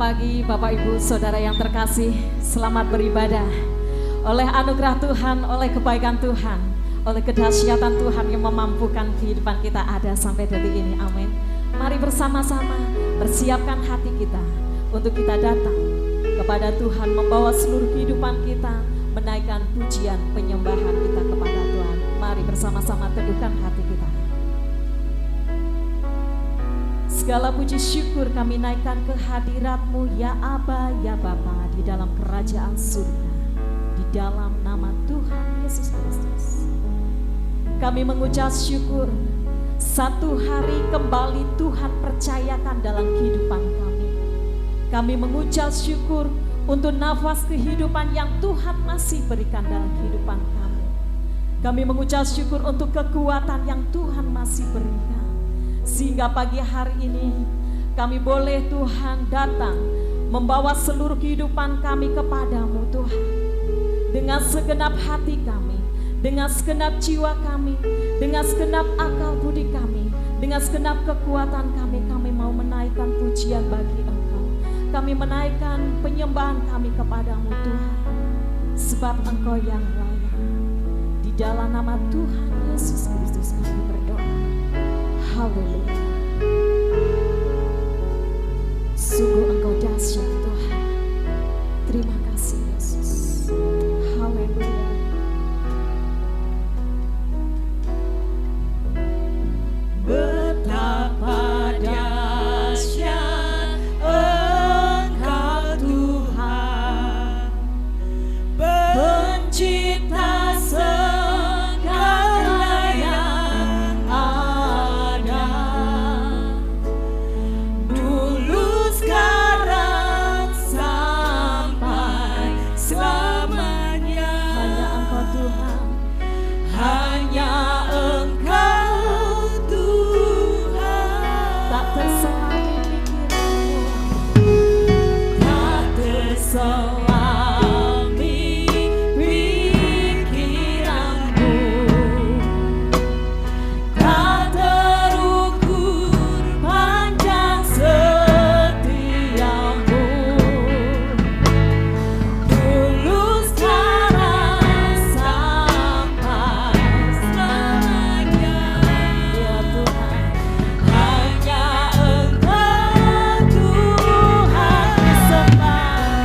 pagi Bapak Ibu Saudara yang terkasih, selamat beribadah. Oleh anugerah Tuhan, oleh kebaikan Tuhan, oleh kedahsyatan Tuhan yang memampukan kehidupan kita ada sampai detik ini, amin. Mari bersama-sama persiapkan hati kita untuk kita datang kepada Tuhan, membawa seluruh kehidupan kita, menaikkan pujian penyembahan kita kepada Tuhan. Mari bersama-sama teduhkan hati kita. Segala puji syukur kami naikkan ke hadirat-Mu ya Aba ya Bapa di dalam kerajaan surga, di dalam nama Tuhan Yesus Kristus. Kami mengucap syukur satu hari kembali Tuhan percayakan dalam kehidupan kami. Kami mengucap syukur untuk nafas kehidupan yang Tuhan masih berikan dalam kehidupan kami. Kami mengucap syukur untuk kekuatan yang Tuhan masih berikan. Sehingga pagi hari ini kami boleh Tuhan datang membawa seluruh kehidupan kami kepadamu Tuhan. Dengan segenap hati kami, dengan segenap jiwa kami, dengan segenap akal budi kami, dengan segenap kekuatan kami, kami mau menaikkan pujian bagi Engkau. Kami menaikkan penyembahan kami kepadamu Tuhan. Sebab Engkau yang layak. Di dalam nama Tuhan Yesus Kristus kami berdoa. Haleluya. Sungguh Engkau dahsyat Tuhan. Terima kasih Yesus. Haleluya. Betapa dahsyat Engkau Tuhan, pencipta segala yang ada. Dulu sekarang sampai selamanya. Hanya Engkau Tuhan. Hanya Engkau Tuhan. Tak terselami pikiranmu. Tak terselami pikiranmu. Tak terukur panjang setiamu. Dulu sekarang sampai selamanya. Ya Tuhan. Hanya Engkau Tuhan disembah.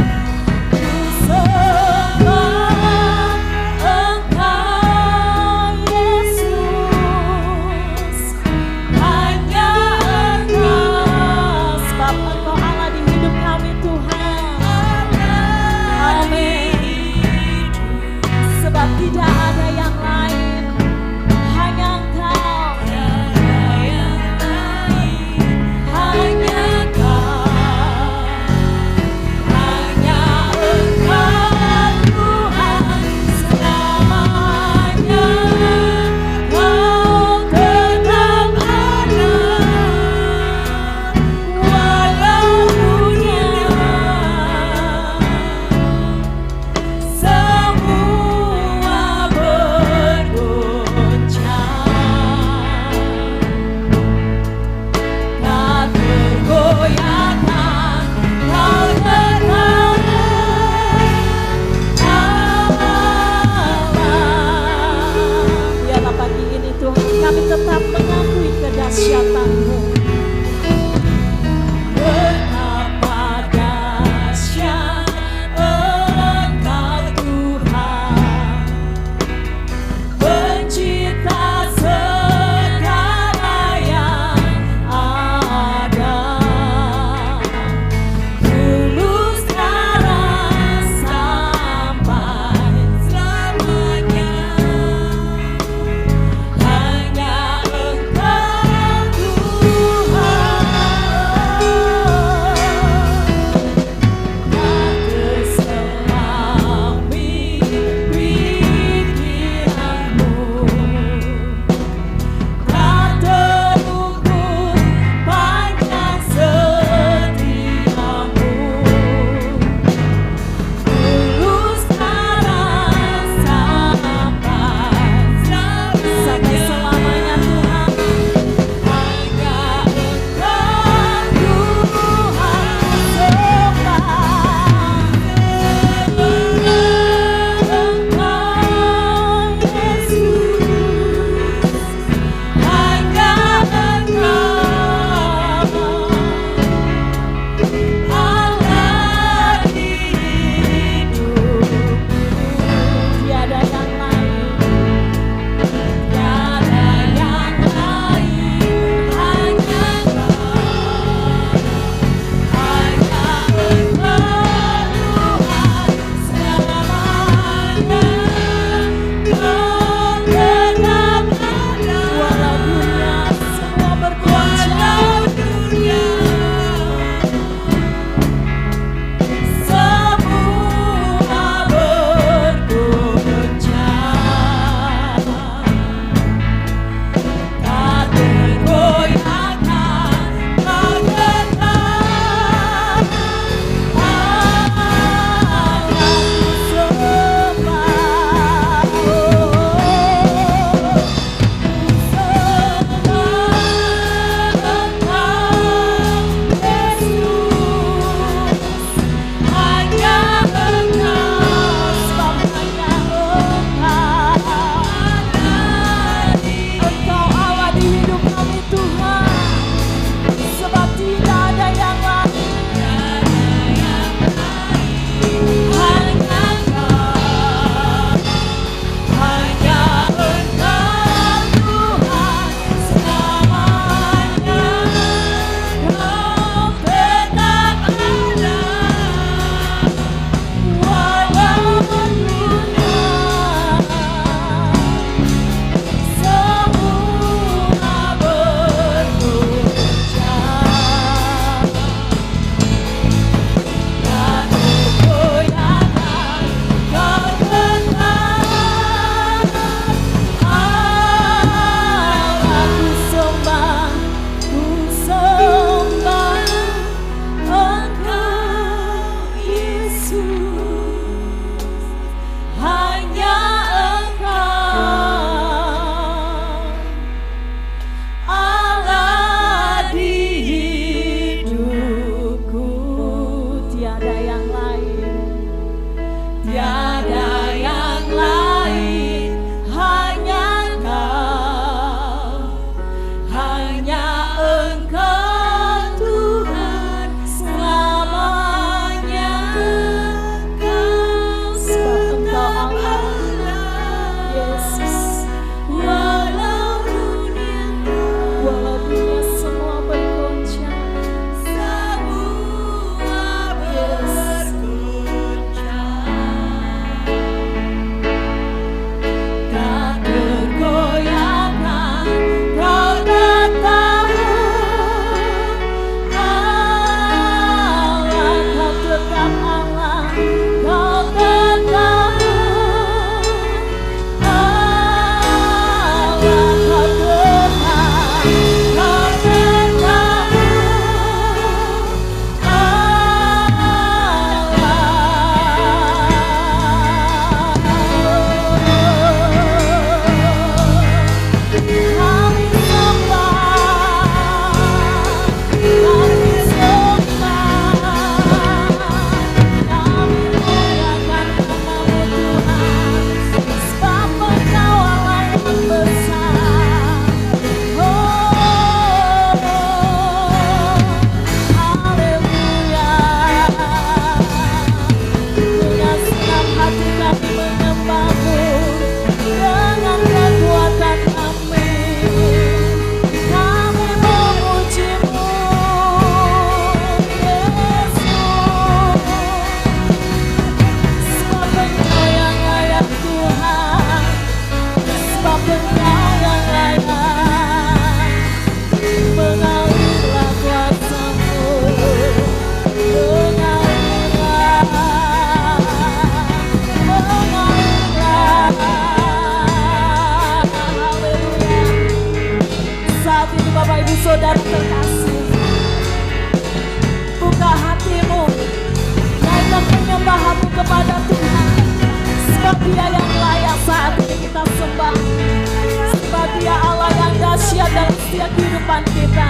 setiap kehidupan kita.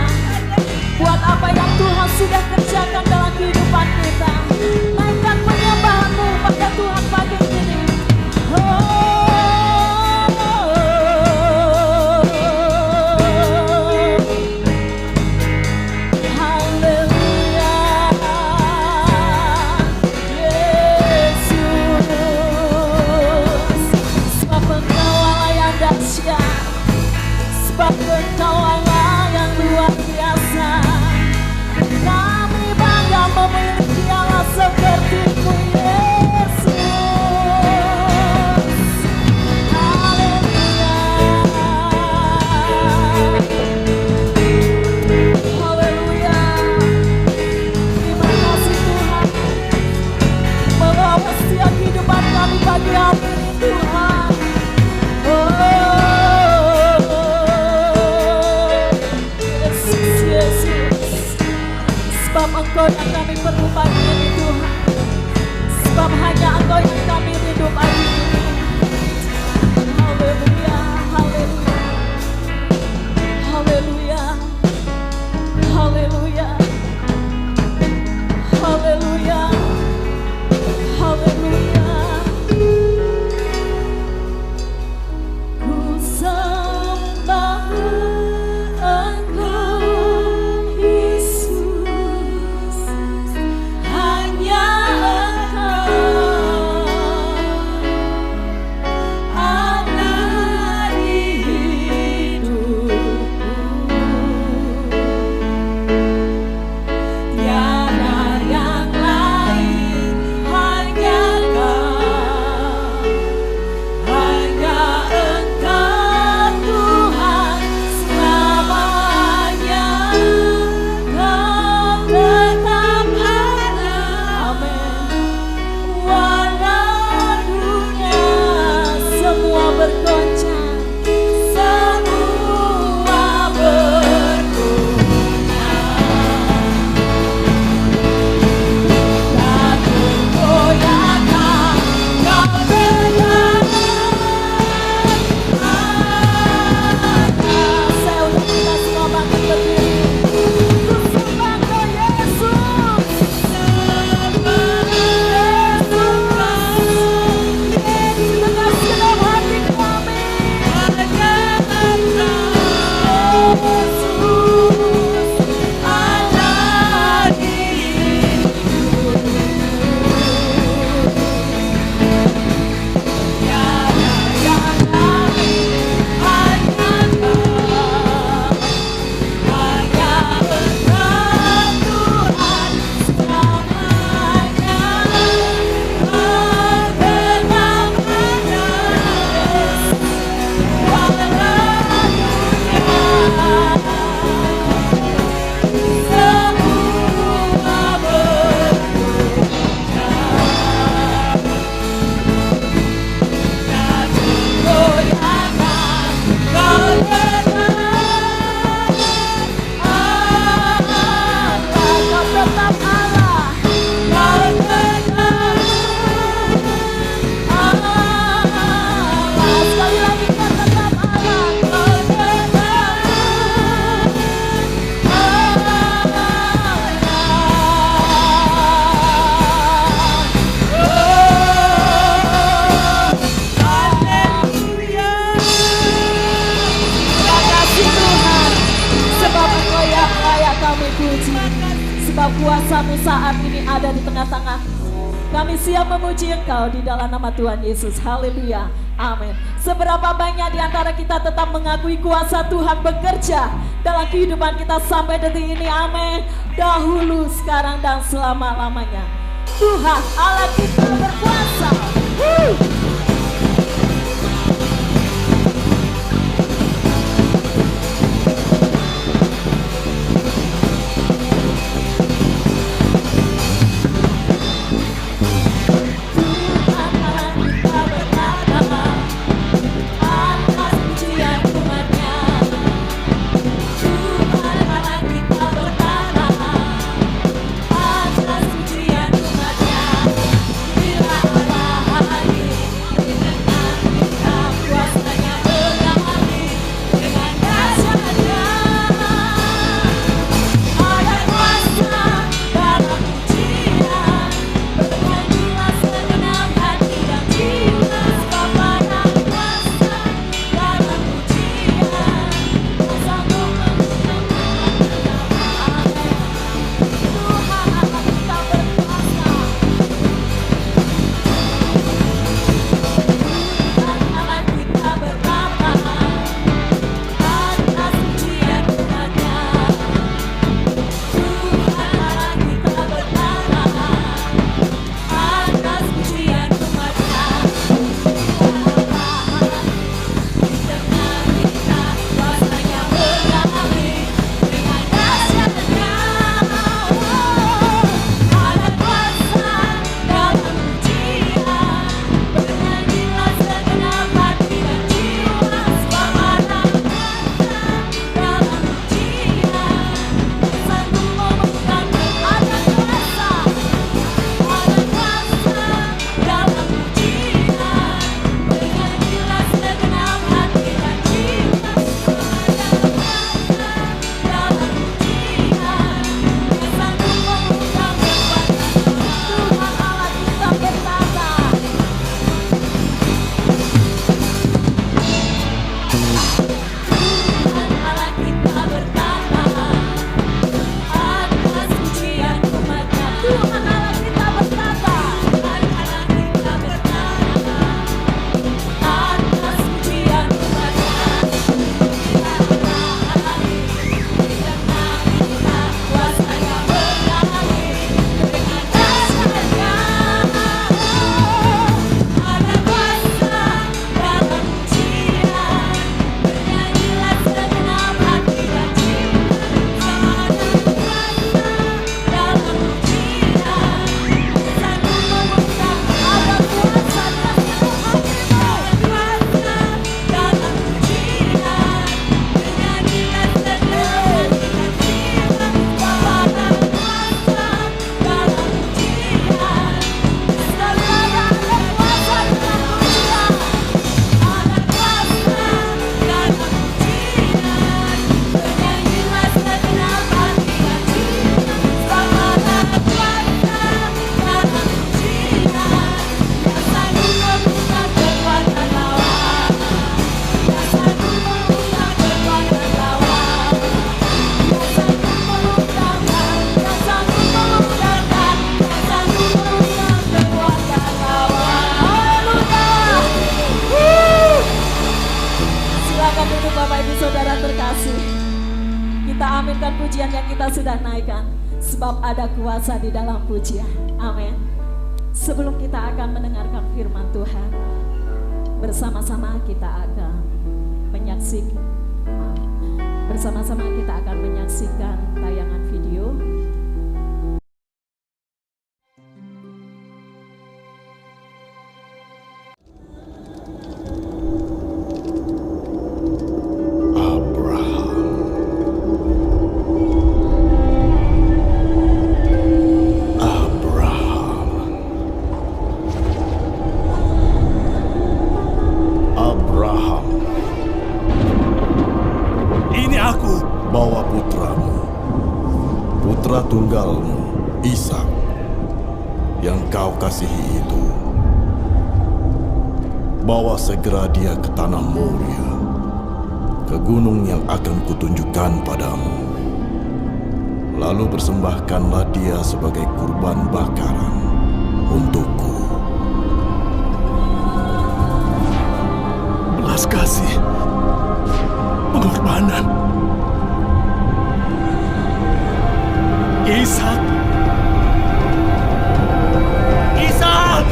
Buat apa yang Tuhan sudah kerjakan dalam kehidupan kita. Naikkan penyembahanmu pada Tuhan pagi ini. Sebab Engkau Allah yang luar biasa. Kami bangga memiliki Allah seperti-Mu, Yesus. Haleluya. Haleluya. Terima kasih Tuhan, membawa setiap kehidupan kami pagi hari ini Tuhan. Sebab Engkau yang kami perlu pagi ini Tuhan. Sebab hanya Engkau yang kami rindu pagi ini. Haleluya, haleluya. Haleluya. Haleluya. Haleluya. Haleluya. Ku sembah Engkau Yesus, hanya Engkau ada di hidupku. Tiada yang lain, hanya Kau, hanya Engkau Tuhan selamanya. Kau tetap ada, amin. Walau dunia semua bergoncang, semua bergoyang, tak tergoyahkan Kau tetap ada. Saya undang kita semua bangkit berdiri. Ku sembah Kau Yesus. Tegas genap hati kami. Yesus ada di tiada yang lain, hanya Kau, hanya Engkau Tuhan selamanya. Kau tetap ada, walau dunia semua bergoyang, tak tergoyahkan Kau tetap Allah. Kau tetap Allah. Sekali lagi Kau tetap Allah. Kau tetap Haleluya. Terima kasih Tuhan, sebab Engkau yang layak kami puji. Sebab kuasa-Mu saat ini ada di tengah-tengah. Kami siap memuji Engkau di dalam nama Tuhan Yesus. Haleluya. Amin. Seberapa banyak di antara kita tetap mengakui kuasa Tuhan bekerja dalam kehidupan kita sampai detik ini. Amin. Dahulu, sekarang, dan selama-lamanya. Tuhan Allah kita berkuasa. Tuhan Allah kita berkata, atas pujian umat-Nya. Tuhan Allah kita berkata, atas pujian umat-Nya. Di melanjutkan pujian yang kita sudah naikkan, sebab ada kuasa di dalam pujian. Amin. Sebelum kita akan mendengarkan firman Tuhan, bersama-sama kita akan menyaksikan tayangan video. Bawa putramu, putra tunggalmu, Ishak, yang kau kasihi itu. Bawa segera dia ke tanah Moria, ke gunung yang akan kutunjukkan padamu. Lalu persembahkanlah dia sebagai kurban bakaran untukku. Belas kasih, pengorbanan. Ishak! Ishak!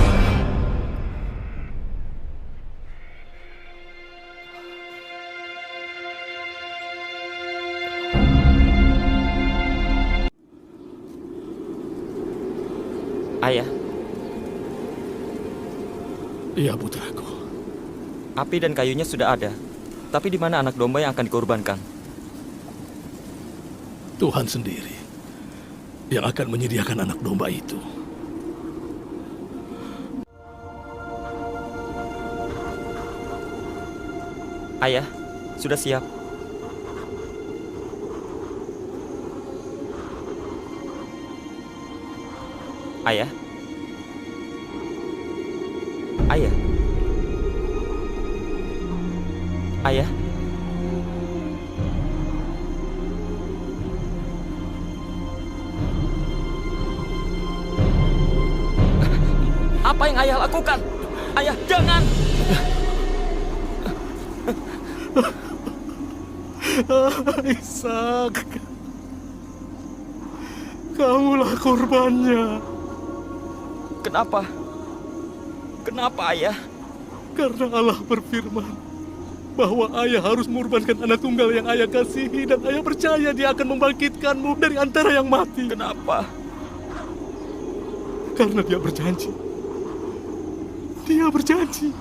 Ayah, Iya, putraku. api dan kayunya sudah ada. Tapi di mana anak domba yang akan dikorbankan? Tuhan sendiri yang akan menyediakan anak domba itu. Ayah, sudah siap. Ayah. Ayah. Ayah. Apa yang ayah lakukan? Ayah, jangan! Ishak, kamulah korbannya. Kenapa? Kenapa, ayah? Karena Allah berfirman bahwa ayah harus mengorbankan anak tunggal yang ayah kasihi, dan ayah percaya dia akan membangkitkanmu dari antara yang mati. Kenapa? Karena dia berjanji. Dia berjanji.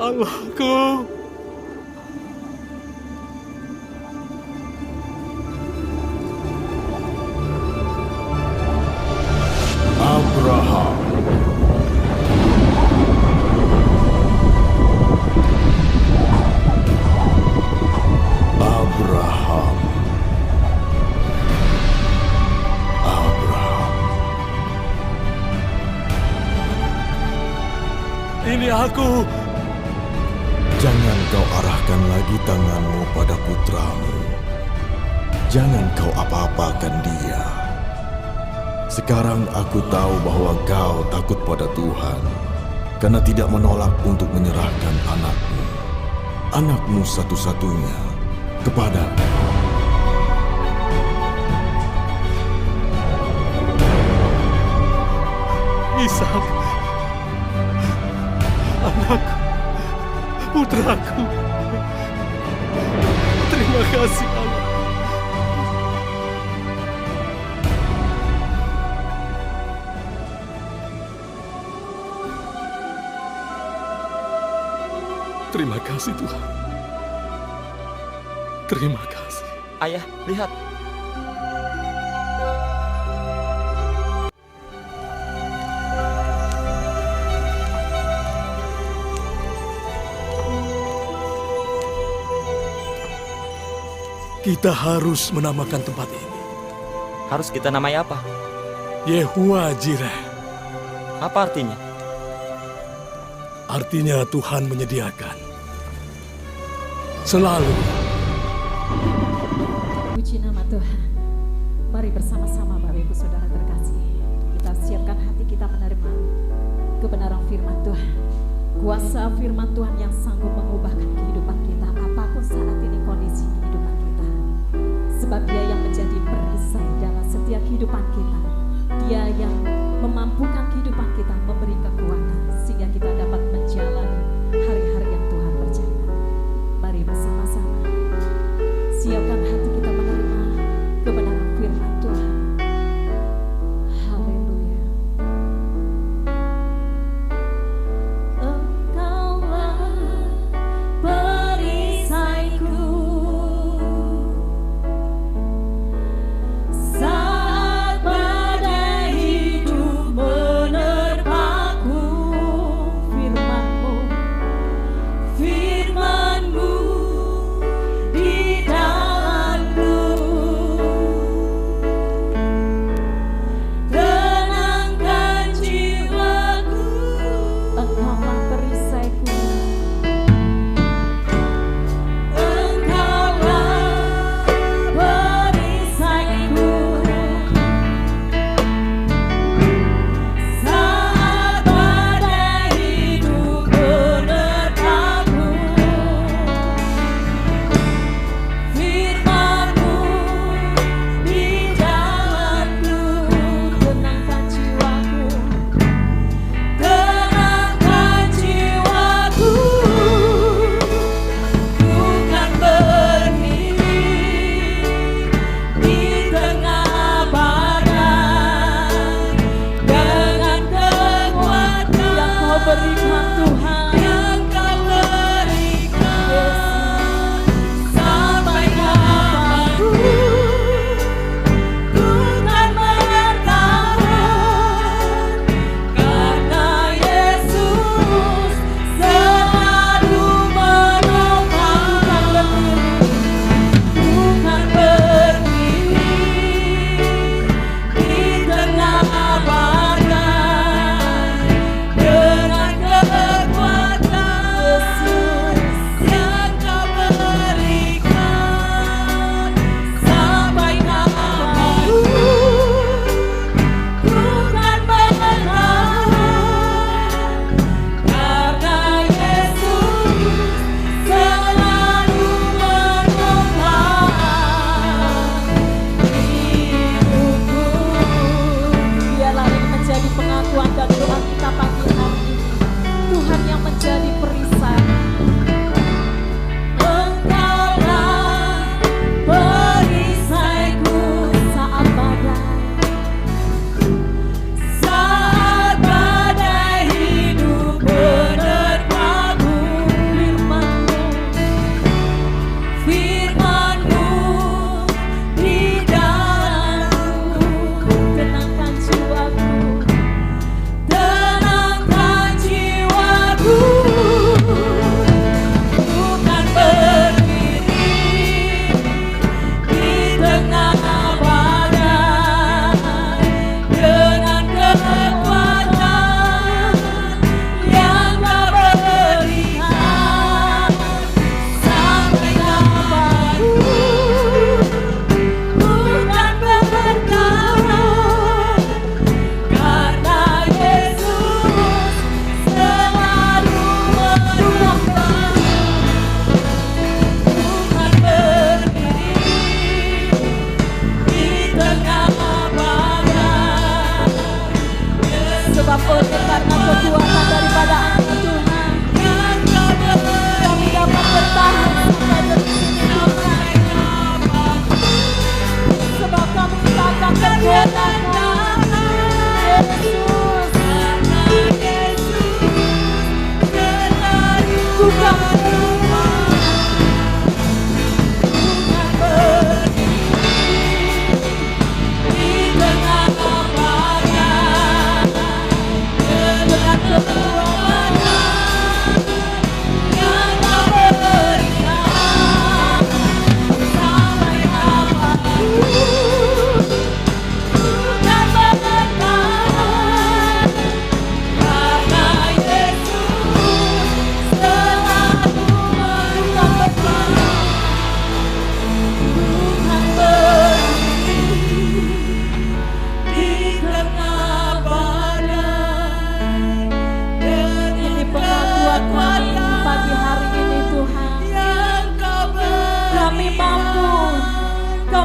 Allahku, Abraham. Abraham. Abraham. Ini aku. Jangan kau arahkan lagi tanganmu pada putramu. Jangan kau apa-apakan dia. Sekarang aku tahu bahwa kau takut pada Tuhan, karena tidak menolak untuk menyerahkan anakmu satu-satunya, kepadaku. Ishak, anakku, putraku. Terima kasih Allah. Terima kasih Tuhan. Terima kasih. Ayah, lihat. Kita harus menamakan tempat ini Harus kita namai apa? Yehuwa Jireh. Apa artinya? Artinya Tuhan menyediakan. Selalu. Puji nama Tuhan. Mari bersama-sama Bapak Ibu Saudara terkasih, kita siapkan hati kita menerima kebenaran firman Tuhan. Kuasa firman Tuhan yang sanggup mengubahkan kehidupan kita apapun saat ini kondisi kehidupan kita. Sebab Dia yang menjadi perisai dalam setiap kehidupan kita. Dia yang memampukan kehidupan kita, memberi kekuatan sehingga kita dapat menjalani hari-hari yang Tuhan percayakan. Mari bersama-sama siapkan hati kita menerima kebenaran firman Tuhan. Haleluya. Engkaulah perisaiku saat badai hidup menerpaku. Firman-Mu di dalam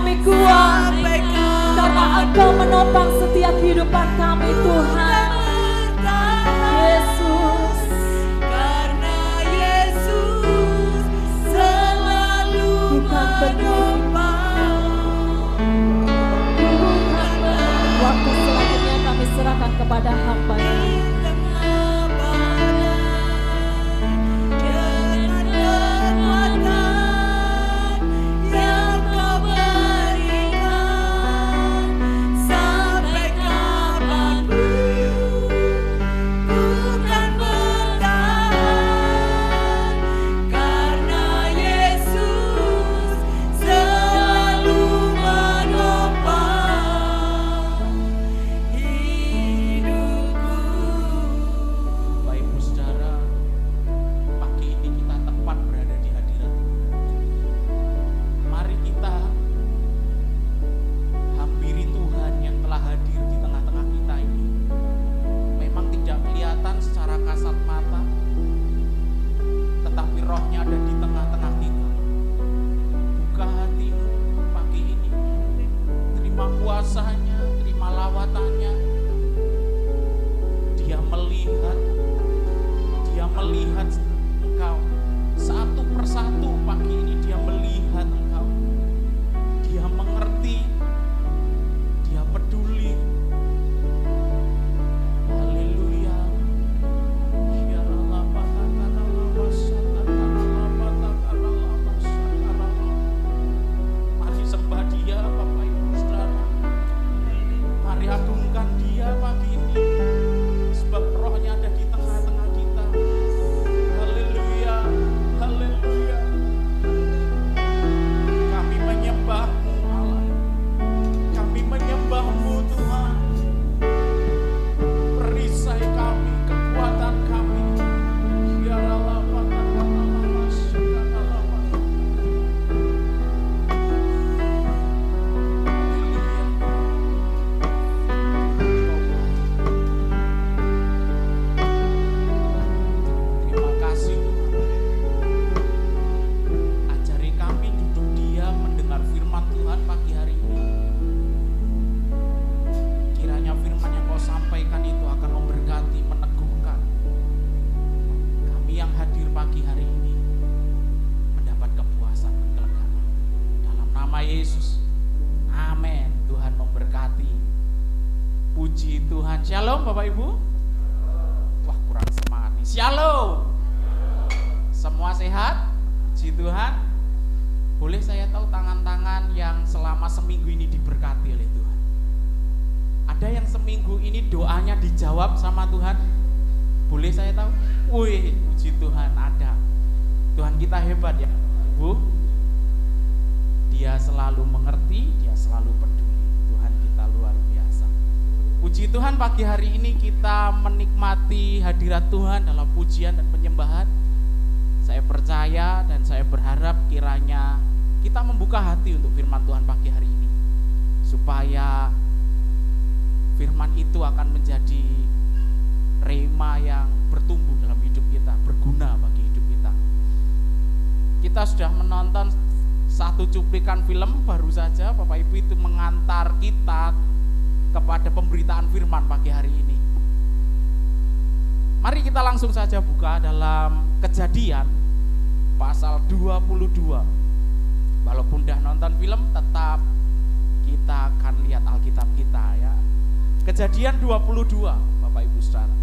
kami kuat, karena Engkau menopang setiap kehidupan kami Tuhan. Yesus, Karena Yesus selalu bukan menopang. waktu selanjutnya kami serahkan kepada hamba-Nya. Shalom Bapak Ibu. Wah kurang semangat nih. Shalom. Semua sehat? Puji Tuhan. Boleh saya tahu tangan-tangan yang selama seminggu ini diberkati oleh Tuhan? Ada yang seminggu ini doanya dijawab sama Tuhan? Boleh saya tahu? Wih, puji Tuhan ada. Tuhan kita hebat ya Bu. Dia selalu mengerti, dia selalu peduli. Tuhan kita luar biasa. Puji Tuhan, pagi hari ini kita menikmati hadirat Tuhan dalam pujian dan penyembahan. Saya percaya dan saya berharap kiranya kita membuka hati untuk firman Tuhan pagi hari ini, supaya firman itu akan menjadi rema yang bertumbuh dalam hidup kita, berguna bagi hidup kita. Kita sudah menonton satu cuplikan film baru saja, Bapak Ibu, itu mengantar kita kepada pemberitaan firman pagi hari ini. Mari kita langsung saja buka dalam Kejadian pasal 22. Walaupun udah nonton film, tetap kita akan lihat Alkitab kita ya. Kejadian 22, Bapak Ibu Saudara.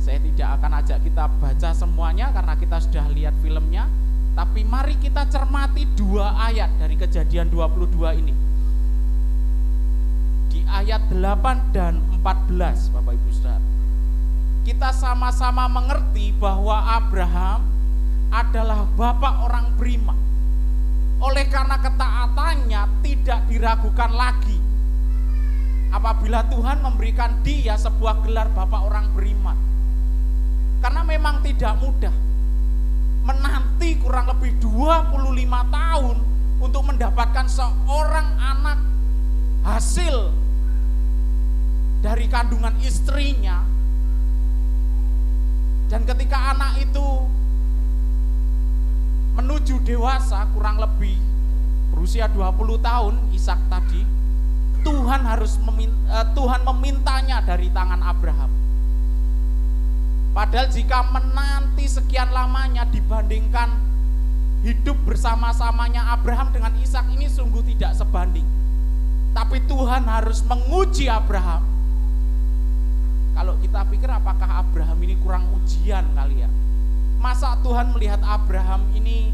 Saya tidak akan ajak kita baca semuanya karena kita sudah lihat filmnya, tapi mari kita cermati 2 ayat dari Kejadian 22 ini. Di ayat 8 dan 14, Bapak Ibu Saudara, kita sama-sama mengerti bahwa Abraham adalah bapak orang beriman. Oleh karena ketaatannya tidak diragukan lagi apabila Tuhan memberikan dia sebuah gelar bapak orang beriman. Karena memang tidak mudah menanti kurang lebih 25 tahun untuk mendapatkan seorang anak hasil dari kandungan istrinya, dan ketika anak itu menuju dewasa, kurang lebih berusia 20 tahun Ishak tadi, Tuhan memintanya dari tangan Abraham. Padahal jika menanti sekian lamanya dibandingkan hidup bersama-samanya Abraham dengan Ishak, ini sungguh tidak sebanding. Tapi Tuhan harus menguji Abraham. Kalau kita pikir apakah Abraham ini kurang ujian kali ya? Masa Tuhan melihat Abraham ini,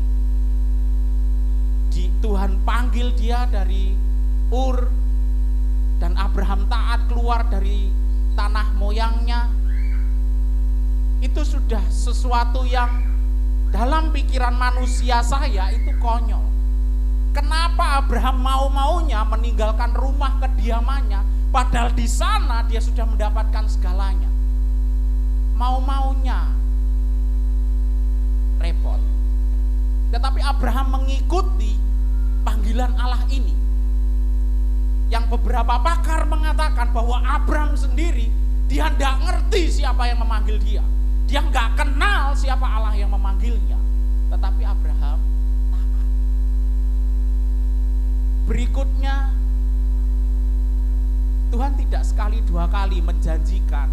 Tuhan panggil dia dari Ur, dan Abraham taat keluar dari tanah moyangnya. Itu sudah sesuatu yang dalam pikiran manusia saya itu konyol. Kenapa Abraham mau-maunya meninggalkan rumah kediamannya, padahal di sana dia sudah mendapatkan segalanya? Mau-maunya repot. Tetapi Abraham mengikuti panggilan Allah ini, yang beberapa pakar mengatakan bahwa Abraham sendiri, dia tidak ngerti siapa yang memanggil dia. Dia nggak kenal siapa Allah yang memanggilnya. Tetapi Abraham taat. Berikutnya, Tuhan tidak sekali dua kali menjanjikan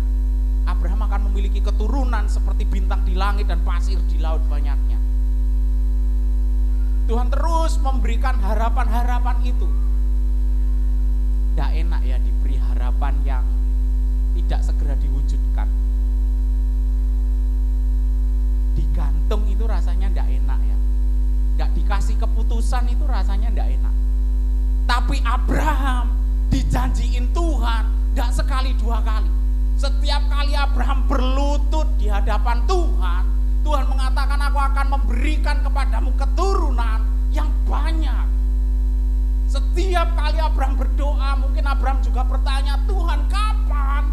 Abraham akan memiliki keturunan seperti bintang di langit dan pasir di laut banyaknya. Tuhan terus memberikan harapan-harapan itu. Tidak enak ya diberi harapan yang tidak segera diwujudkan. Digantung itu rasanya tidak enak ya. Tidak dikasih keputusan itu rasanya tidak enak. Tapi Abraham dijanjiin Tuhan tidak sekali dua kali. Setiap kali Abraham berlutut di hadapan Tuhan, Tuhan mengatakan, aku akan memberikan kepadamu keturunan yang banyak. Setiap kali Abraham berdoa, mungkin Abraham juga bertanya, Tuhan kapan?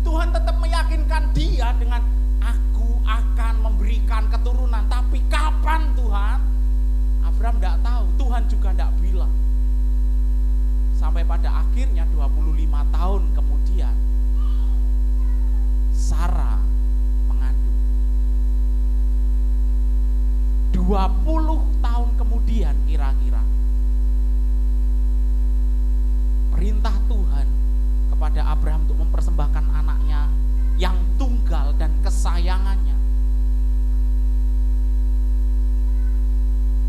Tuhan tetap meyakinkan dia dengan, aku akan memberikan keturunan, tapi kapan Tuhan? Abraham tidak tahu, Tuhan juga tidak bilang. Sampai pada akhirnya 25 tahun kemudian, Sarah mengandung. 20 tahun kemudian kira-kira, perintah Tuhan kepada Abraham untuk mempersembahkan anaknya yang tunggal dan kesayangannya,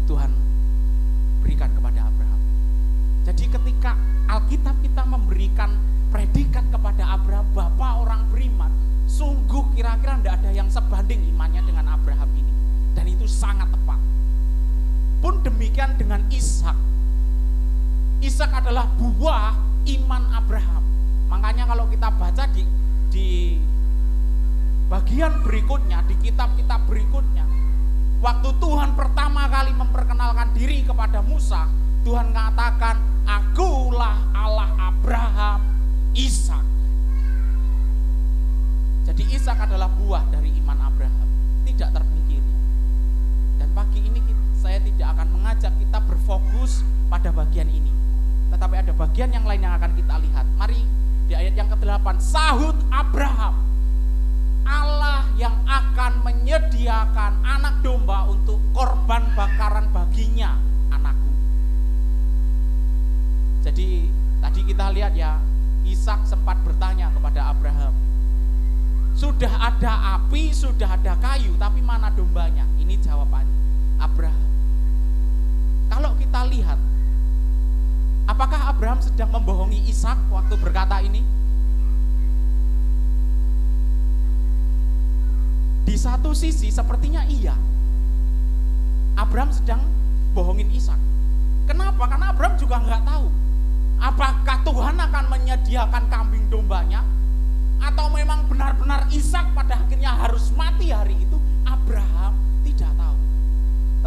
Tuhan berikan kepada Abraham. Jadi ketika Alkitab kita memberikan predikat kepada Abraham, Bapak orang beriman, sungguh kira-kira tidak ada yang sebanding imannya dengan Abraham ini. Dan itu sangat tepat. Pun demikian dengan Ishak. Ishak adalah buah iman Abraham. Makanya kalau kita baca di bagian berikutnya, di kitab-kitab berikutnya, waktu Tuhan pertama kali memperkenalkan diri kepada Musa, Tuhan katakan, akulah Allah Abraham, Ishak. Jadi Ishak adalah buah dari iman Abraham, tidak terpungkiri. Dan pagi ini saya tidak akan mengajak kita berfokus pada bagian ini, tetapi ada bagian yang lain yang akan kita lihat. Mari di ayat yang ke-8, sahut Abraham, Allah yang akan menyediakan anak domba untuk korban bakaran baginya, anakku. Jadi tadi kita lihat ya, Ishak sempat bertanya kepada Abraham, sudah ada api, sudah ada kayu, tapi mana dombanya? Ini jawabannya Abraham. Kalau kita lihat, apakah Abraham sedang membohongi Ishak waktu berkata ini? Di satu sisi sepertinya iya, Abraham sedang bohongin Ishak. Kenapa? Karena Abraham juga nggak tahu apakah Tuhan akan menyediakan kambing dombanya, atau memang benar-benar Ishak pada akhirnya harus mati hari itu. Abraham tidak tahu.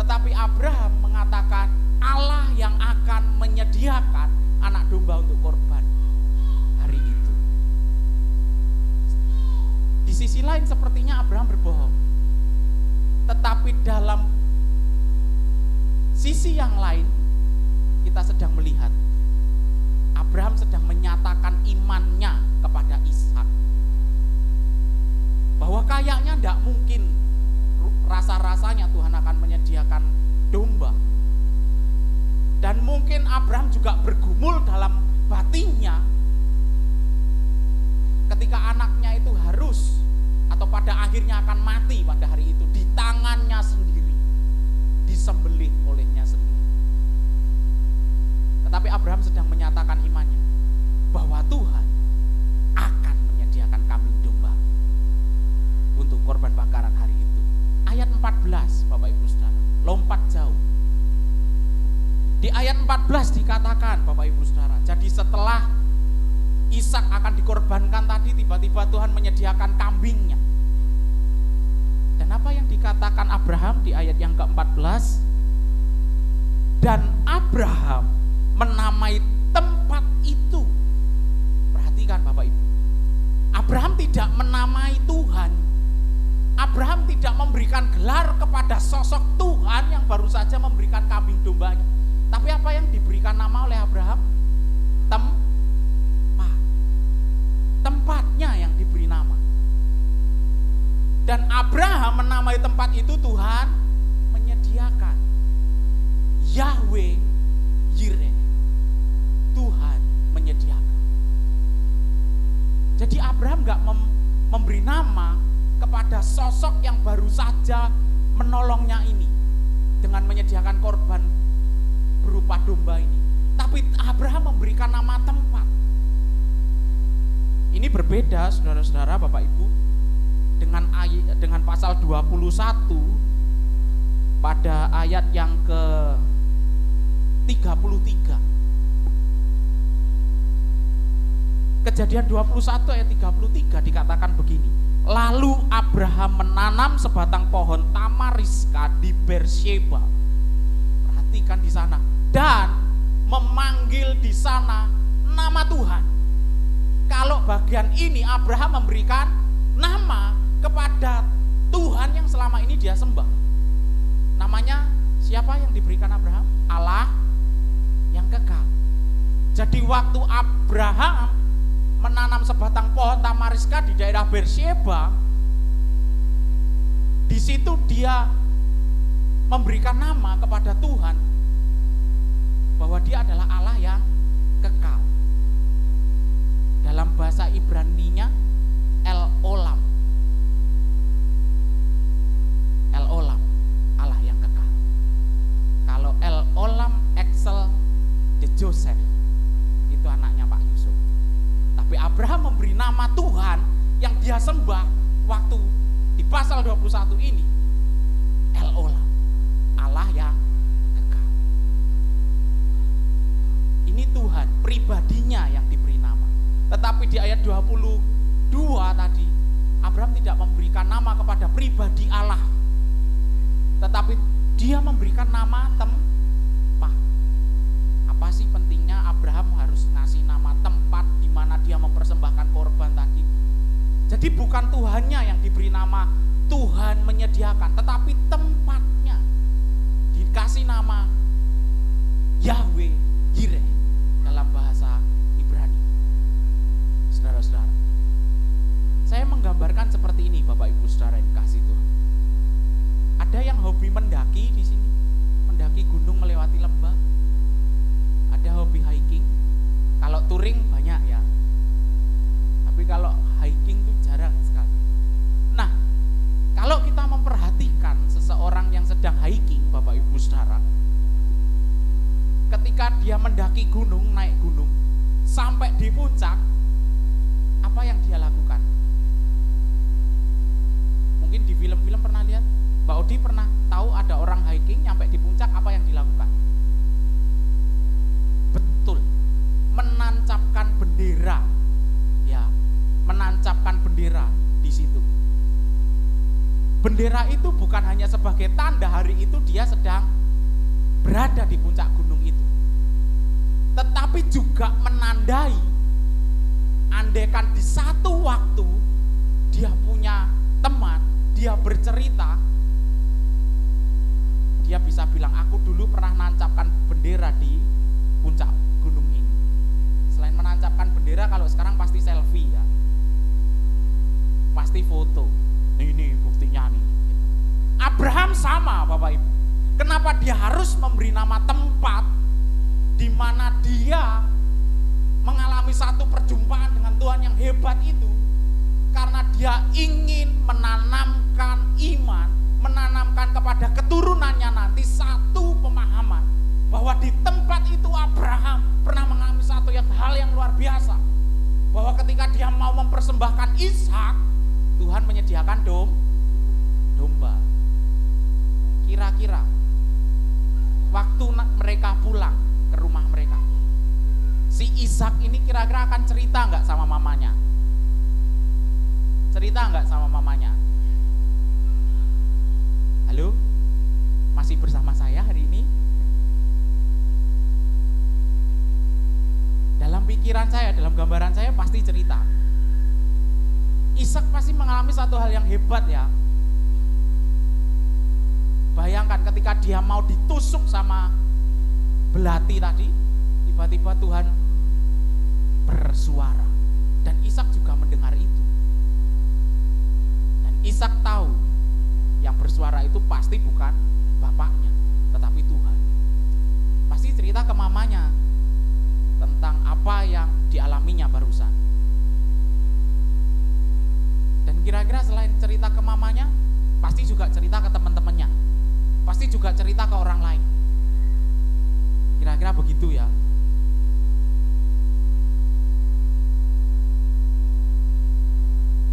Tetapi Abraham mengatakan Allah yang akan menyediakan anak domba untuk korban hari itu. Di sisi lain sepertinya Abraham berbohong. Tetapi dalam sisi yang lain kita sedang melihat Abraham sedang menyatakan imannya kepada Ishak. Bahwa kayaknya tidak mungkin rasa-rasanya Tuhan akan menyediakan domba Abraham juga bergumul dalam batinnya ketika anaknya itu harus atau pada akhirnya akan mati pada hari itu di tangannya sendiri, disembelih olehnya sendiri. Tetapi Abraham sedang menyatakan imannya bahwa Tuhan akan menyediakan kambing domba untuk korban bakaran hari itu. Ayat 14, Bapak Ibu Saudara, lompat jauh. Di ayat 14 dikatakan, Bapak Ibu Saudara, jadi setelah Ishak akan dikorbankan tadi, tiba-tiba Tuhan menyediakan kambingnya. Dan apa yang dikatakan Abraham di ayat yang ke-14? Dan Abraham menamai tempat itu. Perhatikan Bapak Ibu. Abraham tidak menamai Tuhan. Abraham tidak memberikan gelar kepada sosok Tuhan yang baru saja memberikan kambing dombanya. Tapi apa yang diberikan nama oleh Abraham? Tempatnya yang diberi nama. Dan Abraham menamai tempat itu Tuhan menyediakan. Yahweh Yireh. Tuhan menyediakan. Jadi Abraham gak memberi nama kepada sosok yang baru saja menolongnya ini dengan menyediakan korban berupa domba ini. Tapi Abraham memberikan nama tempat. Ini berbeda saudara-saudara, Bapak Ibu, dengan pasal 21 pada ayat yang ke-33. Kejadian 21 ayat 33 dikatakan begini. Lalu Abraham menanam sebatang pohon tamariska di Beersheba. Perhatikan di sana. Dan memanggil di sana nama Tuhan. Kalau bagian ini Abraham memberikan nama kepada Tuhan yang selama ini dia sembah. Namanya siapa yang diberikan Abraham? Allah yang kekal. Jadi waktu Abraham menanam sebatang pohon tamariska di daerah Beersheba, di situ dia memberikan nama kepada Tuhan bahwa dia adalah Allah yang kekal. Dalam bahasa Ibrani-nya El-Olam. El-Olam, Allah yang kekal. Kalau El-Olam Excel de Joseph, itu anaknya Pak Yusuf. Tapi Abraham memberi nama Tuhan yang dia sembah waktu di pasal 21 ini El-Olam, Allah yang kekal. Ini Tuhan pribadinya yang diberi nama. Tetapi di ayat 22 tadi Abraham tidak memberikan nama kepada pribadi Allah, tetapi dia memberikan nama tempat. Apa sih pentingnya Abraham harus ngasih nama tempat di mana dia mempersembahkan korban tadi? Jadi bukan Tuhannya yang diberi nama Tuhan menyediakan, tetapi tempatnya dikasih nama Yahweh Yireh dalam bahasa Ibrani. Saudara-saudara, saya menggambarkan seperti ini, Bapak Ibu Saudara yang kasih Tuhan. Ada yang hobi mendaki di sini, mendaki gunung melewati lembah. Ada hobi hiking. Kalau touring banyak ya, tapi kalau hiking itu jarang sekali. Nah, kalau kita memperhatikan seseorang yang sedang hiking, Bapak Ibu Saudara, ketika dia mendaki gunung, naik gunung, sampai di puncak, apa yang dia lakukan? Mungkin di film-film pernah lihat, Mbak Odi pernah tahu ada orang hiking nyampe di puncak, apa yang dilakukan? Betul, menancapkan bendera, ya, menancapkan bendera di situ. Bendera itu bukan hanya sebagai tanda hari itu dia sedang berada di puncak gunung itu, tetapi juga menandai andaikan di satu waktu dia punya teman, dia bercerita, dia bisa bilang, aku dulu pernah nancapkan bendera di puncak gunung ini. Selain menancapkan bendera, kalau sekarang pasti selfie ya, pasti foto, ini buktinya nih. Abraham sama Bapak Ibu. Kenapa dia harus memberi nama tempat? di mana dia mengalami satu perjumpaan dengan Tuhan yang hebat itu, karena dia ingin menanamkan iman, menanamkan kepada keturunannya nanti satu pemahaman bahwa di tempat itu Abraham pernah mengalami satu hal yang luar biasa, bahwa ketika dia mau mempersembahkan Ishak, Tuhan menyediakan domba. Kira-kira waktu mereka pulang ke rumah mereka, si Ishak ini kira-kira akan cerita nggak sama mamanya? Cerita nggak sama mamanya? Halo? Masih bersama saya hari ini? Dalam pikiran saya, dalam gambaran saya pasti cerita. Ishak pasti mengalami satu hal yang hebat ya. Bayangkan ketika dia mau ditusuk sama belati tadi, tiba-tiba Tuhan bersuara. Dan Ishak juga mendengar itu. Dan Ishak tahu yang bersuara itu pasti bukan bapaknya, tetapi Tuhan. Pasti cerita ke mamanya tentang apa yang dialaminya barusan. Dan kira-kira selain cerita ke mamanya, pasti juga cerita ke teman-temannya, pasti juga cerita ke orang lain. Kira-kira begitu ya.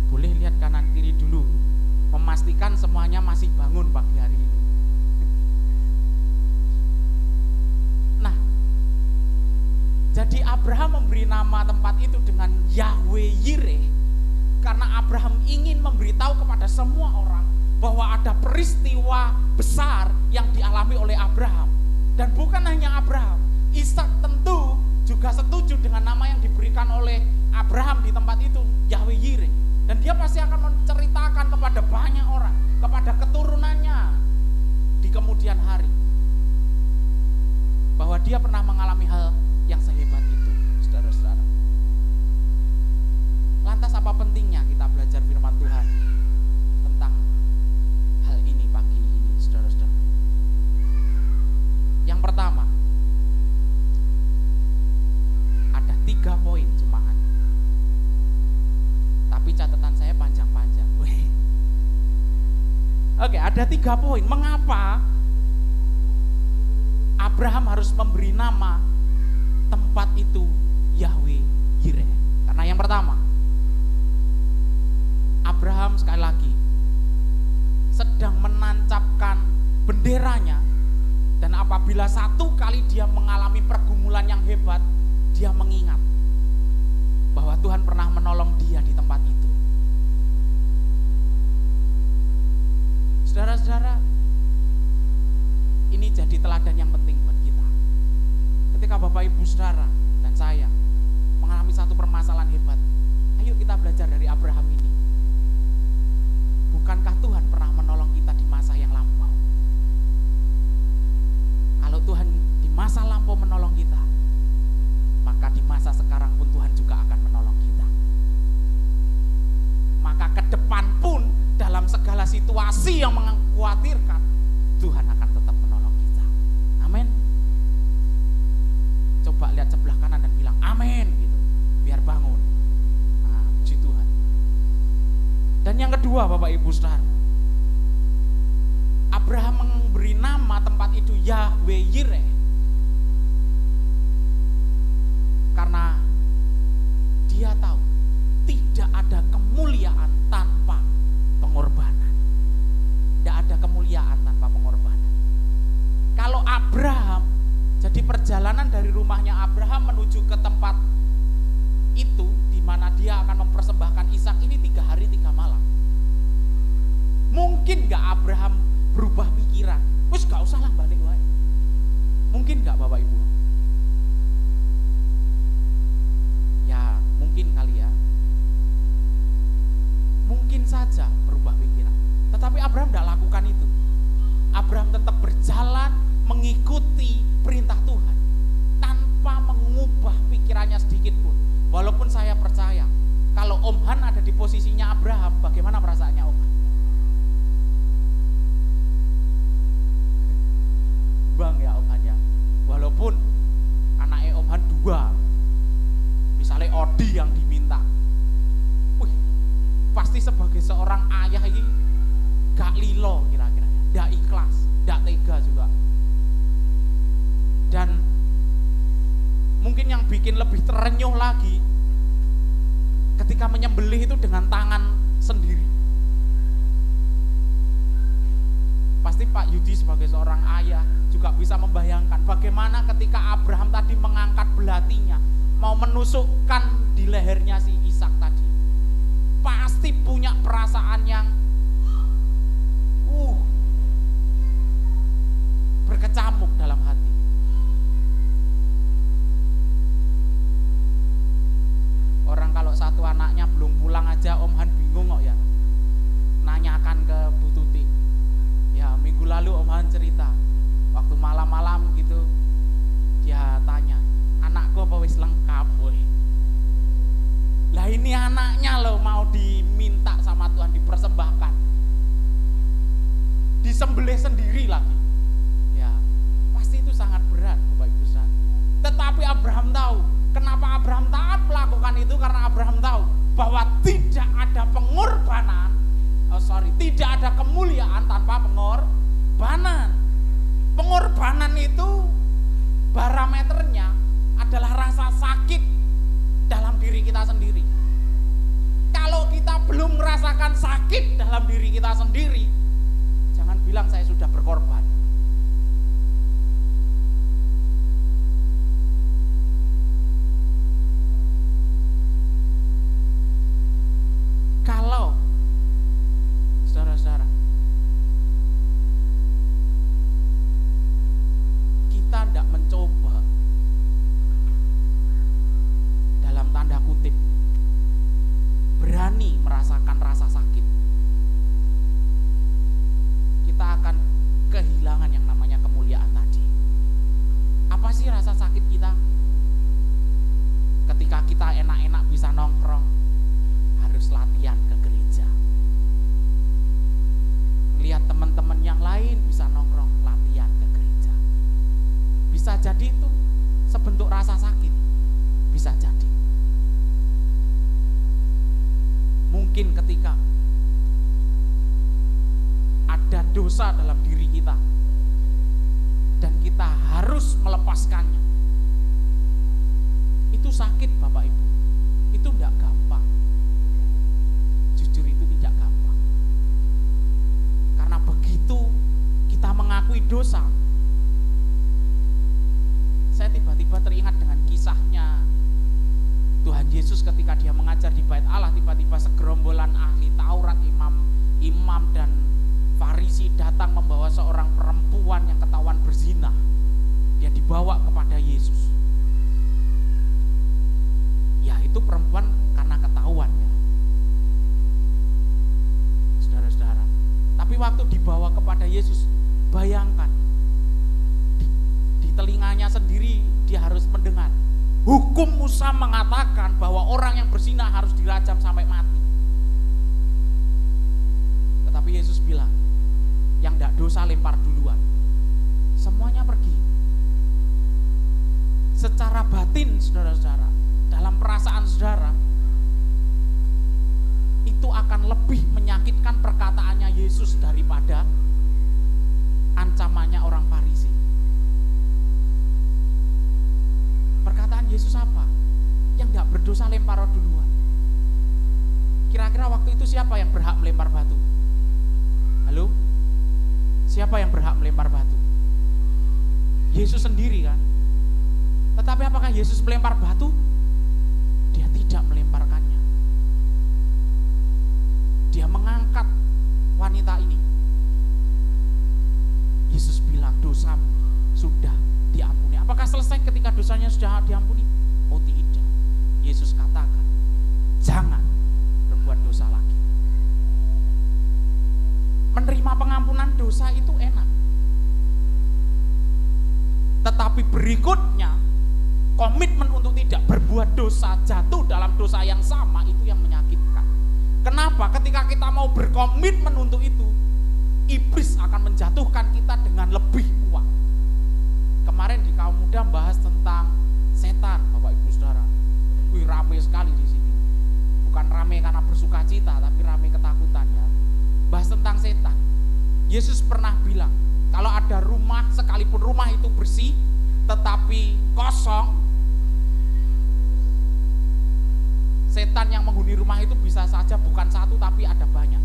Boleh lihat kanan kiri dulu, memastikan semuanya masih bangun pagi hari ini. Nah, jadi Abraham memberi nama tempat itu dengan Yahweh Yireh, karena Abraham ingin memberitahu kepada semua orang bahwa ada peristiwa besar yang dialami oleh Abraham. Dan bukan hanya Abraham, Ishak tentu juga setuju dengan nama yang diberikan oleh Abraham di tempat itu, Yahweh Yireh. Dan dia pasti akan menceritakan kepada banyak orang, kepada keturunannya di kemudian hari, bahwa dia pernah mengalami hal yang sehebat itu, saudara-saudara. Lantas apa pentingnya kita belajar firman Tuhan tentang hal ini pagi ini, saudara-saudara? Yang pertama, ada 3 poin cuman. Tapi catatan saya panjang-panjang. Oke, ada 3 poin. Mengapa Abraham harus memberi nama tempat itu Yahweh Yireh? Karena yang pertama, Abraham sekali lagi sedang menancapkan benderanya, dan apabila satu kali dia mengalami pergumulan yang hebat, dia mengingat bahwa Tuhan pernah menolong dia di tempat itu. Saudara-saudara, ini jadi teladan yang penting buat kita. Ketika Bapak Ibu Saudara dan saya mengalami satu permasalahan hebat, ayo kita belajar dari Abraham ini. Bukankah Tuhan pernah menolong kita di masa yang lampau? Kalau Tuhan di masa lampau menolong kita, maka di masa sekarang pun Tuhan juga akan menolong kita. Maka ke depan pun dalam segala situasi yang mengkhawatirkan, Tuhan akan tetap menolong kita. Amin. Coba lihat sebelah kanan dan bilang amin gitu, biar bangun. Nah, puji Tuhan. Dan yang kedua, Bapak Ibu Saudara, Abraham memberi nama tempat itu Yahweh Yireh karena dia tahu tidak ada kemuliaan tanpa pengorbanan. Tidak ada kemuliaan tanpa pengorbanan. Kalau Abraham, jadi perjalanan dari rumahnya Abraham menuju ke tempat itu di mana dia akan mempersembahkan Ishak ini 3 hari 3 malam. Mungkin gak Abraham berubah pikiran? Wes gak usah lah balik wae. Mungkin gak Bapak Ibu? Ya mungkin kali ya. Mungkin saja berubah pikiran. Tetapi Abraham tidak lakukan itu. Abraham tetap berjalan mengikuti perintah Tuhan tanpa mengubah pikirannya sedikit pun. Walaupun saya percaya kalau Om Han ada di posisinya Abraham, bagaimana perasaannya Om Han? Bang ya Om Han ya. Walaupun mungkin yang bikin lebih terenyuh lagi, ketika menyembelih itu dengan tangan sendiri. Pasti Pak Yudi sebagai seorang ayah juga bisa membayangkan bagaimana ketika Abraham tadi mengangkat belatinya, mau menusukkan di lehernya si Ishak tadi. Pasti punya perasaan yang berkecamuk dalam hati. Orang kalau satu anaknya belum pulang aja Om Han bingung kok ya, nanyakan ke Bu Tuti. Ya minggu lalu Om Han cerita, waktu malam-malam gitu dia tanya, anakku apa wis lengkap woy? Lah ini anaknya loh mau diminta sama Tuhan, dipersembahkan, disembelih sendiri lagi. Ya pasti itu sangat berat Bapak Ibu Saudara. Tetapi Abraham tahu. Kenapa Abraham taat melakukan itu? Karena Abraham tahu bahwa tidak ada pengorbanan, tidak ada kemuliaan tanpa pengorbanan. Pengorbanan itu parameternya adalah rasa sakit dalam diri kita sendiri. Kalau kita belum merasakan sakit dalam diri kita sendiri, jangan bilang saya sudah berkorban. Kalau saudara-saudara kita tidak mencoba, dalam tanda kutip, berani merasakan rasa sakit, kita akan kehilangan yang namanya kemuliaan tadi. Apa sih rasa sakit kita? Ketika kita enak-enak bisa nongkrong, harus latihan ke gereja. Lihat teman-teman yang lain bisa nongkrong, latihan ke gereja. Bisa jadi itu sebentuk rasa sakit, bisa jadi. Mungkin ketika ada dosa dalam diri kita dan kita harus melepaskannya, itu sakit Bapak Ibu, itu tidak gampang. Jujur itu tidak gampang. Karena begitu kita mengakui dosa, saya tiba-tiba teringat dengan kisahnya Tuhan Yesus ketika dia mengajar di Bait Allah. Tiba-tiba segerombolan ahli Taurat, imam dan Farisi datang membawa seorang perempuan yang ketahuan berzina. Dia dibawa kepada Yesus. Ya itu perempuan karena ketahuan ya, saudara-saudara. Tapi waktu dibawa kepada Yesus, bayangkan di telinganya sendiri dia harus mendengar, hukum Musa mengatakan bahwa orang yang berzina harus dirajam sampai mati. Tetapi Yesus bilang, yang tidak dosa lempar duluan. Semuanya pergi. Secara batin saudara-saudara, dalam perasaan saudara, itu akan lebih menyakitkan perkataannya Yesus daripada ancamannya orang Farisi. Perkataan Yesus apa? Yang tidak berdosa lempar duluan. Kira-kira waktu itu siapa yang berhak melempar batu? Halo? Siapa yang berhak melempar batu? Yesus sendiri kan? Tetapi apakah Yesus melempar batu? Dia tidak melemparkannya. Dia mengangkat wanita ini. Yesus bilang, dosamu sudah diampuni. Apakah selesai ketika dosanya sudah diampuni? Oh tidak. Yesus katakan, jangan berbuat dosa lagi. Menerima pengampunan dosa itu enak. Tetapi berikutnya, komitmen untuk tidak berbuat dosa, jatuh dalam dosa yang sama, itu yang menyakitkan. Kenapa? Ketika kita mau berkomitmen untuk itu, iblis akan menjatuhkan kita dengan lebih kuat. Kemarin di kaum muda bahas tentang setan, Bapak Ibu Saudara. Wih, rame sekali di sini. Bukan rame karena bersuka cita, tapi rame ketakutan ya. Bahas tentang setan. Yesus pernah bilang, kalau ada rumah, sekalipun rumah itu bersih tetapi kosong, Setan yang menghuni rumah itu bisa saja bukan satu tapi ada banyak.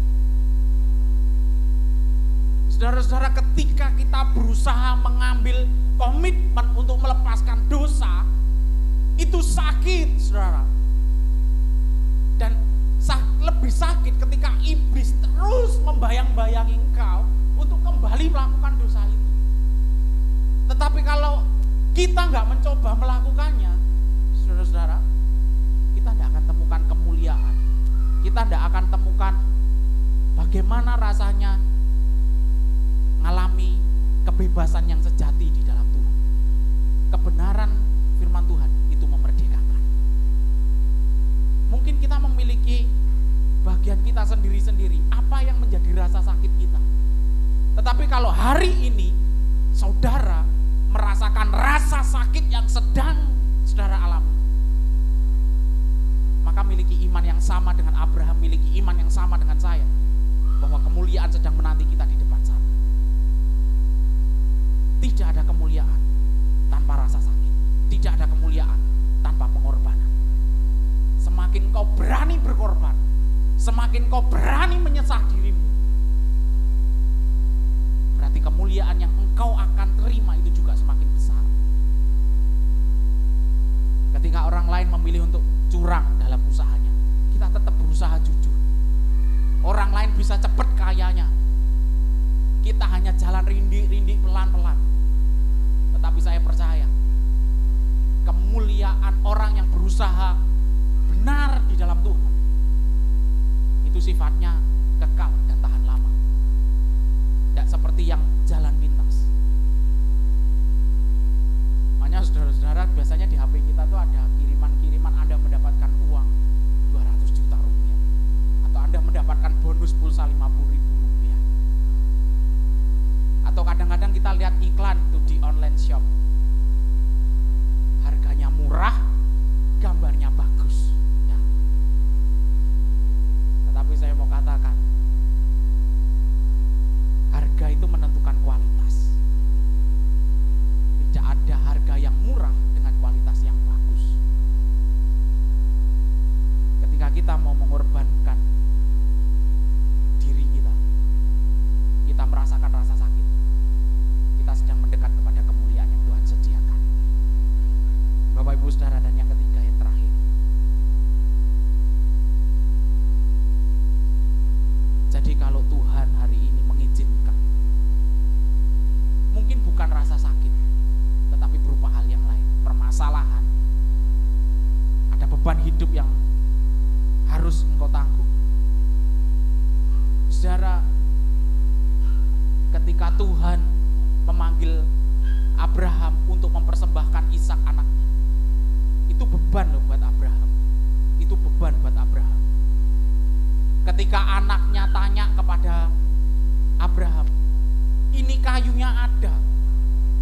Saudara-saudara, ketika kita berusaha mengambil komitmen untuk melepaskan dosa, itu sakit, saudara. Dan lebih sakit ketika iblis terus membayang-bayangi engkau untuk kembali melakukan dosa itu. Tetapi kalau kita nggak mencoba melakukannya, saudara-saudara, kita tidak akan temukan kemuliaan. Kita tidak akan temukan bagaimana rasanya mengalami kebebasan yang sejati di dalam Tuhan. Kebenaran firman Tuhan itu memerdekakan. Mungkin kita memiliki bagian kita sendiri-sendiri, apa yang menjadi rasa sakit kita. Tetapi kalau hari ini saudara merasakan rasa sakit yang sedang saudara alami, maka miliki iman yang sama dengan Abraham, miliki iman yang sama dengan saya, bahwa kemuliaan sedang menanti kita di depan sana. Tidak ada kemuliaan tanpa rasa sakit. Tidak ada kemuliaan tanpa pengorbanan. Semakin kau berani berkorban, semakin kau berani menyesah dirimu, berarti kemuliaan yang engkau akan terima itu juga semakin besar. Ketika orang lain memilih untuk curang dalam usahanya, kita tetap berusaha jujur. Orang lain bisa cepat kayanya, kita hanya jalan rindik-rindik pelan-pelan. Tetapi saya percaya kemuliaan orang yang berusaha benar di dalam Tuhan itu sifatnya kekal dan tahan lama. Tidak seperti yang jalan pintas. Makanya saudara-saudara, biasanya di HP kita tuh ada kiriman-kiriman, Anda mendapatkan uang 200 juta rupiah, atau Anda mendapatkan bonus pulsa 50.000 rupiah. Atau kadang-kadang kita lihat iklan tuh di online shop, harganya murah, gambarnya bagus ya. Tetapi saya mau katakan, harga itu menentukan kualitas. Tidak ada harga yang murah dengan kualitas yang bagus. Ketika kita mau mengorbankan diri kita, kita merasakan rasa sakit, kita sedang mendekat kepada kemuliaan yang Tuhan sediakan. Bapak Ibu Saudara, dan yang ketiga, yang terakhir, jadi kalau Tuhan hari ini mengizinkan, mungkin bukan rasa sakit, tetapi berupa hal yang lain, permasalahan, ada beban hidup yang harus engkau tanggung. Saudara, ketika Tuhan memanggil Abraham untuk mempersembahkan Ishak anaknya, itu beban loh buat Abraham. Itu beban buat Abraham. Ketika anaknya tanya kepada Abraham, ini kayunya ada,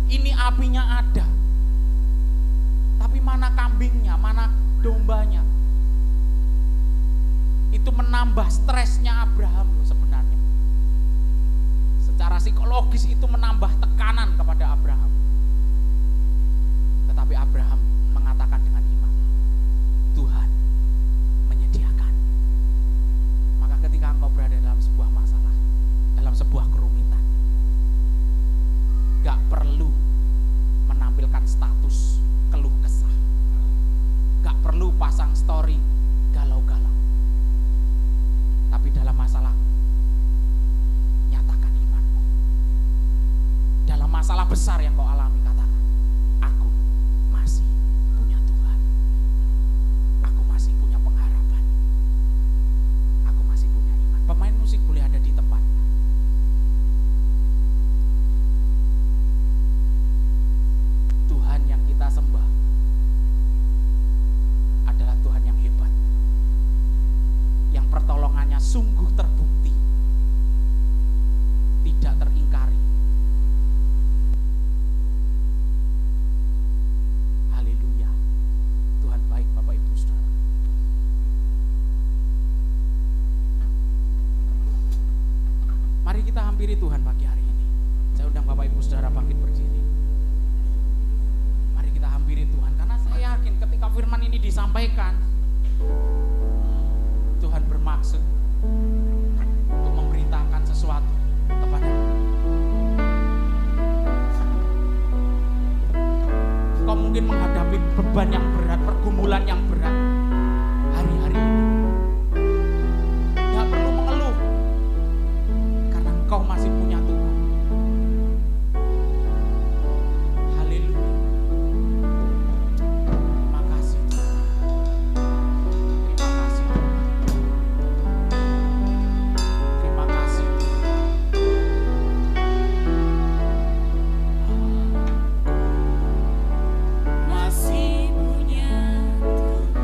ini apinya ada, tapi mana kambingnya, mana dombanya? Itu menambah stresnya Abraham loh sebenarnya. Secara psikologis itu menambah tekanan kepada Abraham. Tetapi Abraham mengatakan dengan iman, Tuhan menyediakan. Maka ketika engkau berada dalam sebuah masalah, dalam sebuah kerumitan, gak perlu menampilkan status keluh kesah, gak perlu pasang story galau-galau. Tapi dalam masalahmu, nyatakan imanmu. Dalam masalah besar yang kau alami, katakan, aku masih punya Tuhan. Aku masih punya pengharapan. Aku masih punya iman. Pemain musik boleh ada di tempat. Tuhan yang kita sembah adalah Tuhan yang hebat, yang pertolongannya sungguh terbukti, tidak teringkari. Haleluya. Tuhan baik, Bapak Ibu Saudara. Mari kita hampiri Tuhan pagi hari ini. Saya undang Bapak Ibu Saudara bangkit berdiri. Mari kita hampiri Tuhan, karena saya yakin ketika firman ini disampaikan, menghadapi beban yang berat, pergumulan yang berat hari-hari ini. Tidak perlu mengeluh, karena engkau masih punya Tuhan. Haleluya. Terima kasih Tuhan. Terima kasih Tuhan. Terima kasih Tuhan. Masih punya Tuhan.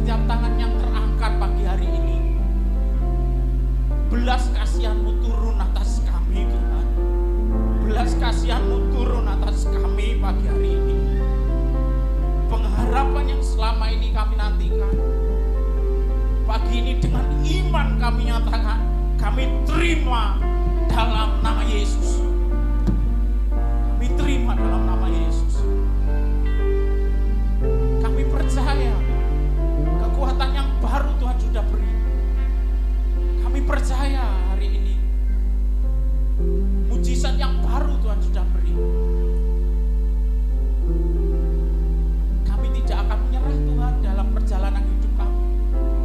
setiap tangan yang terangkat pagi hari ini, belas kasihan-Mu turun atas kami Tuhan. Belas kasihan-Mu turun atas kami pagi hari ini. Pengharapan yang selama ini kami nantikan, pagi ini dengan iman kami nyatakan, kami terima dalam nama Yesus. Kami terima dalam nama Yesus. Kami percaya kekuatan yang baru Tuhan sudah beri. Kami percaya hari ini mujizat yang baru Tuhan sudah beri. Kami tidak akan menyerah Tuhan dalam perjalanan hidup kami.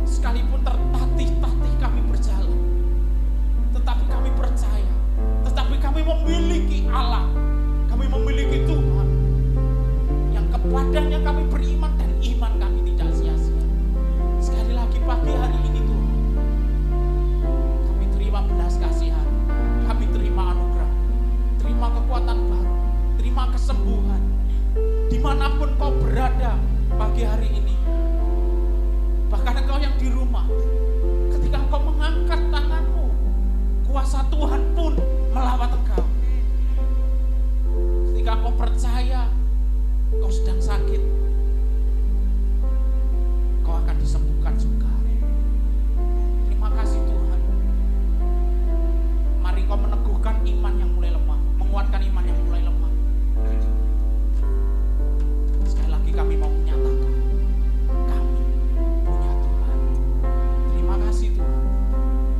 Sekalipun tertatih-tatih kami berjalan, tetapi kami percaya, tetapi kami memiliki Allah, kami memiliki Tuhan yang kepadanya kami beriman dan iman kami tidak sia-sia. Sekali lagi pagi hari ini Tuhan, kami terima belas kasihan, kami terima anugerah, terima kekuatan baru, terima kesembuhan. Dimanapun kau berada pagi hari ini, bahkan engkau yang di rumah, ketika engkau mengangkat tanganmu, kuasa Tuhan pun melawat engkau. Ketika engkau percaya kau sedang sakit, kau akan disembuhkan juga. Terima kasih Tuhan. Mari kau meneguhkan iman yang mulai lemah, menguatkan iman yang mulai lemah. Sekali lagi kami mau menyatakan, kami punya Tuhan. Terima kasih Tuhan.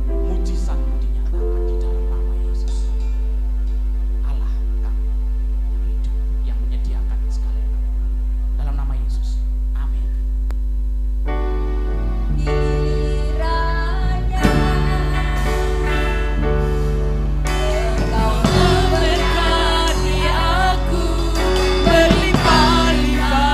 Mujizat-Mu dinyatakan di dalam nama Yesus. Allah kami yang hidup, yang menyediakan segala yang kami. Dalam nama Yesus. Amin. Kiranya Engkau memberkati aku berlimpah-limpah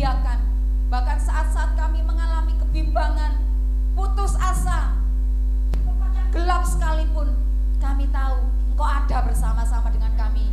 dan bahkan saat-saat kami mengalami kebimbangan, putus asa, gelap sekalipun, kami tahu Engkau ada bersama-sama dengan kami.